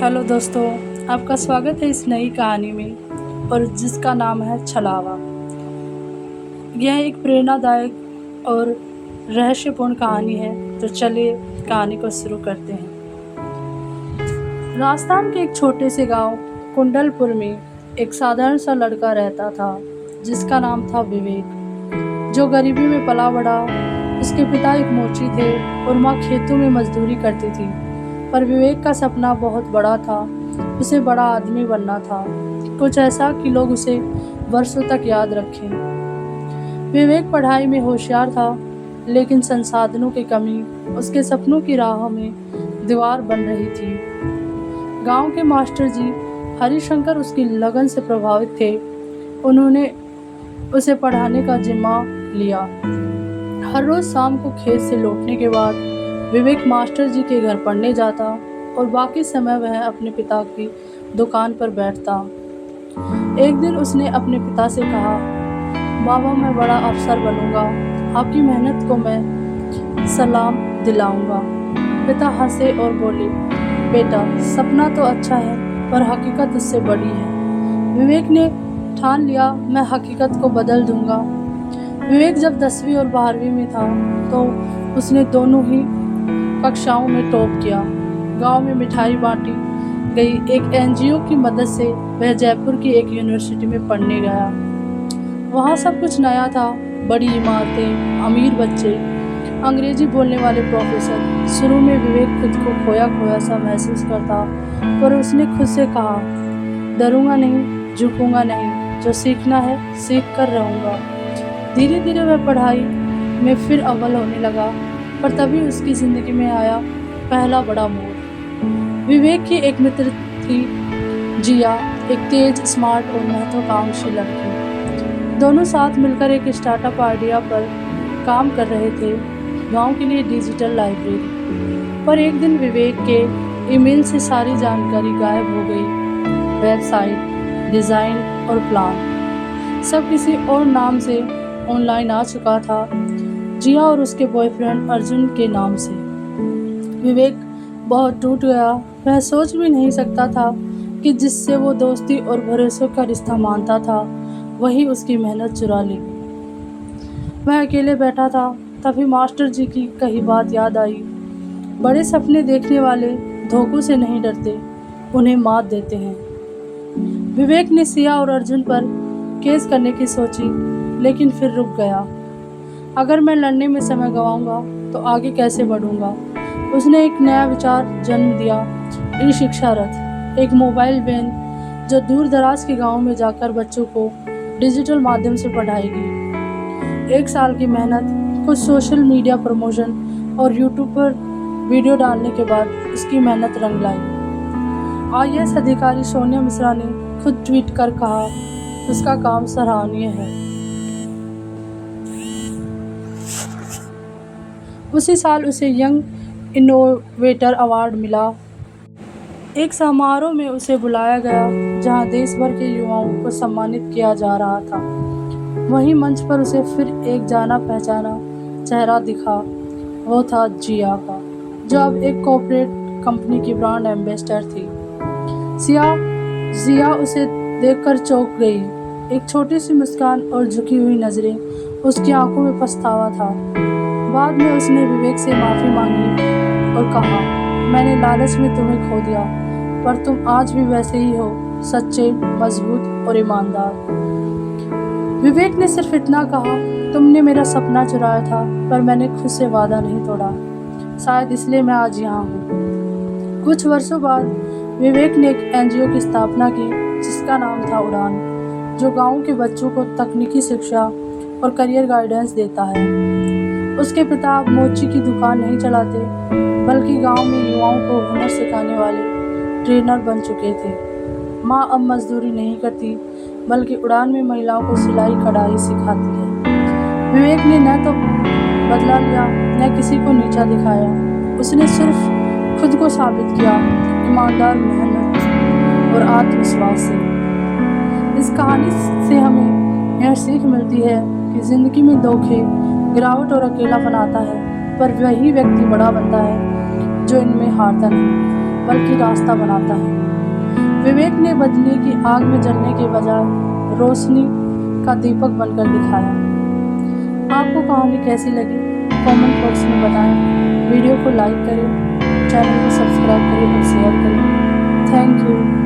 Hello दोस्तों, आपका स्वागत है इस नई कहानी में और जिसका नाम है छलावा। यह एक प्रेरणादायक और रहस्यपूर्ण कहानी है। तो चलिए कहानी को शुरू करते हैं। राजस्थान के एक छोटे से गांव कुंडलपुर में एक साधारण सा लड़का रहता था जिसका नाम था विवेक, जो गरीबी में पला बड़ा। उसके पिता एक मोची थे और माँ खेतों में मजदूरी करती थी। पर विवेक का सपना बहुत बड़ा था। उसे बड़ा आदमी बनना था, कुछ ऐसा कि लोग उसे वर्षों तक याद रखें। विवेक पढ़ाई में होशियार था, लेकिन संसाधनों की कमी उसके सपनों की राह में दीवार बन रही थी। गांव के मास्टर जी हरिशंकर उसकी लगन से प्रभावित थे। उन्होंने उसे पढ़ाने का जिम्मा लिया। हर रोज शाम को खेत से लौटने के बाद विवेक मास्टर जी के घर पढ़ने जाता और बाकी समय वह अपने पिता की दुकान पर बैठता। एक दिन उसने अपने पिता से कहा, बाबा, मैं बड़ा अफसर बनूंगा, आपकी मेहनत को मैं सलाम दिलाऊंगा। पिता हंसे और बोले, बेटा, सपना तो अच्छा है पर हकीकत उससे बड़ी है। विवेक ने ठान लिया, मैं हकीकत को बदल दूंगा। विवेक जब 10वीं और 12वीं में था तो उसने दोनों ही कक्षाओं में टॉप किया। गांव में मिठाई बांटी गई। एक एनजीओ की मदद से वह जयपुर की एक यूनिवर्सिटी में पढ़ने गया। वहाँ सब कुछ नया था, बड़ी इमारतें, अमीर बच्चे, अंग्रेजी बोलने वाले प्रोफेसर। शुरू में विवेक खुद को खोया खोया सा महसूस करता, पर उसने खुद से कहा, डरूंगा नहीं, झुकूंगा नहीं, जो सीखना है सीख कर रहूँगा। धीरे धीरे वह पढ़ाई में फिर अव्वल होने लगा, पर तभी उसकी जिंदगी में आया पहला बड़ा मोड़। विवेक की एक मित्र थी, जिया, एक तेज, स्मार्ट और महत्वाकांक्षी लड़की। दोनों साथ मिलकर एक स्टार्टअप आइडिया पर काम कर रहे थे, गांव के लिए डिजिटल लाइब्रेरी। पर एक दिन विवेक के ईमेल से सारी जानकारी गायब हो गई। वेबसाइट, डिज़ाइन और प्लान सब किसी और नाम से ऑनलाइन आ चुका था, जिया और उसके बॉयफ्रेंड अर्जुन के नाम से। विवेक बहुत टूट गया। वह सोच भी नहीं सकता था कि जिससे वो दोस्ती और भरोसे का रिश्ता मानता था, वही उसकी मेहनत चुरा लेगी। वह अकेले बैठा था, तभी मास्टर जी की कही बात याद आई। बड़े सपने देखने वाले धोखों से नहीं डरते, उन्हें मात देते हैं। विवेक ने सिया और अर्जुन पर केस करने की सोची, लेकिन फिर रुक गया। अगर मैं लड़ने में समय गंवाऊंगा तो आगे कैसे बढ़ूंगा? उसने एक नया विचार जन्म दिया, ई शिक्षा रथ, एक मोबाइल वैन जो दूर दराज के गाँव में जाकर बच्चों को डिजिटल माध्यम से पढ़ाएगी। 1 साल की मेहनत, कुछ सोशल मीडिया प्रमोशन और यूट्यूब पर वीडियो डालने के बाद उसकी मेहनत रंग लाई। आईएएस अधिकारी सोनिया मिश्रा ने खुद ट्वीट कर कहा, उसका काम सराहनीय है। उसी साल उसे यंग इनोवेटर अवार्ड मिला। एक समारोह में उसे बुलाया गया जहां देश भर के युवाओं को सम्मानित किया जा रहा था। वहीं मंच पर उसे फिर एक जाना पहचाना चेहरा दिखा। वो था जिया का, जो अब एक कॉर्पोरेट कंपनी की ब्रांड एम्बेसडर थी। जिया उसे देखकर चौंक गई। एक छोटी सी मुस्कान और झुकी हुई नजरें, उसकी आंखों में पछतावा था। बाद में उसने विवेक से माफ़ी मांगी और कहा, मैंने लालच में तुम्हें खो दिया, पर तुम आज भी वैसे ही हो, सच्चे, मजबूत और ईमानदार। विवेक ने सिर्फ इतना कहा, तुमने मेरा सपना चुराया था, पर मैंने खुद से वादा नहीं तोड़ा। शायद इसलिए मैं आज यहाँ हूँ। कुछ वर्षों बाद विवेक ने एक एनजीओ की स्थापना की जिसका नाम था उड़ान, जो गाँव के बच्चों को तकनीकी शिक्षा और करियर गाइडेंस देता है। उसके पिता अब मोची की दुकान नहीं चलाते, बल्कि गांव में युवाओं को हुनर सिखाने वाले ट्रेनर बन चुके थे। माँ अब मजदूरी नहीं करती, बल्कि उड़ान में महिलाओं को सिलाई कढ़ाई सिखाती है। विवेक ने न तो बदला लिया, न किसी को नीचा दिखाया। उसने सिर्फ खुद को साबित किया, ईमानदार, मेहनत और आत्मविश्वास से। इस कहानी से हमें यह सीख मिलती है कि जिंदगी में धोखे, गिरावट और अकेलापन आता है, पर वही व्यक्ति बड़ा बनता है जो इनमें हारता नहीं। बल्कि रास्ता बनाता है। विवेक ने बजने की आग में जलने के बजाय रोशनी का दीपक बनकर दिखाया। आपको कहानी कैसी लगी कमेंट बॉक्स में बताएं। वीडियो को लाइक करें, चैनल को सब्सक्राइब करें और शेयर करें। Thank you.